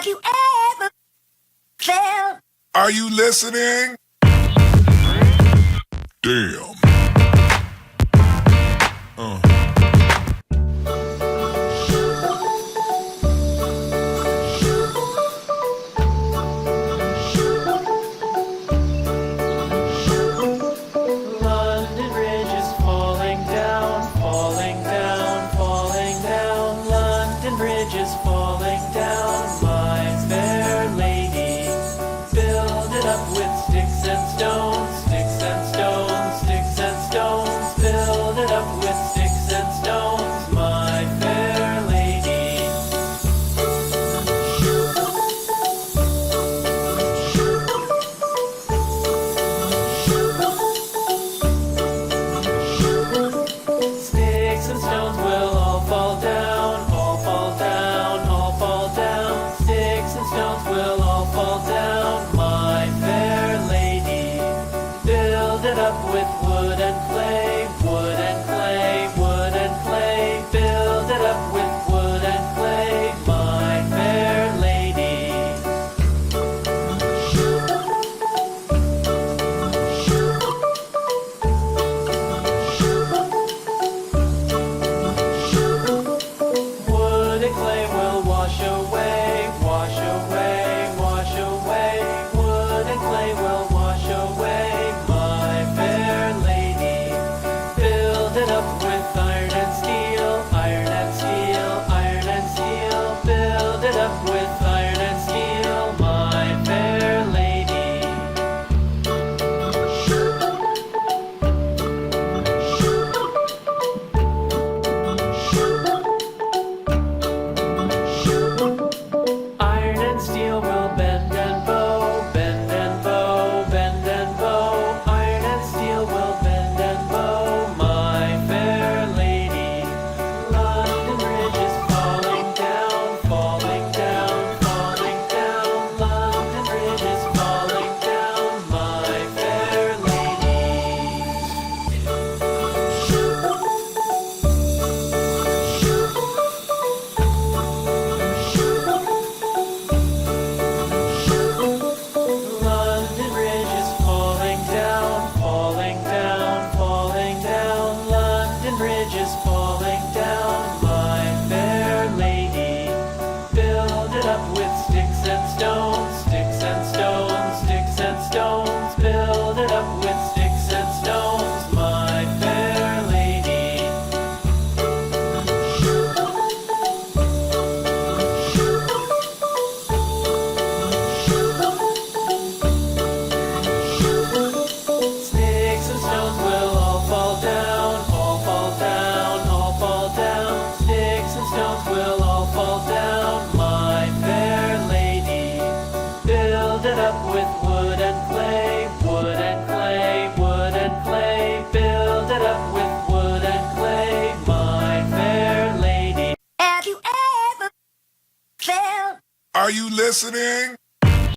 Have you ever felt? Are you listening? Damn. London Bridge is falling down, falling down, falling down. London Bridge is falling down, my fair lady. Build it up with sticks and stones, sticks and stones, sticks and stones. Build it up with sticks and stones, my fair lady. Sticks and stones will all fall down, all fall down, all fall down. Sticks and stones will all fall down, my fair lady. Build it up with wood and clay, wood and clay, wood and clay. Build it up with wood and clay, my fair lady. Wood and clay will wash away, wash away, wash away. Wood and clay will wash away, my fair lady. Build it up with iron and steel, iron and steel, iron and steel. Build it up with iron and steel, my fair lady. Iron and steel will bend and bow, bend and bow, bend and bow. Iron and steel will bend and bow, my fair lady. London Bridge is falling down, falling down, falling down. London Bridge is falling down, my fair lady. London Bridge is falling down, falling down, falling down. London Bridge is falling down, my fair lady. Build it up with sticks and stones, sticks and stones, sticks and stones. Build it up with sticks and stones, my fair lady. Sticks and stones will all fall down, all fall down, all fall down. Sticks and stones will all fall down, my fair lady. Build it up with wood and clay, wood and clay, wood and clay. Build it up with wood and clay, my fair lady. Have you ever felt? Are you listening?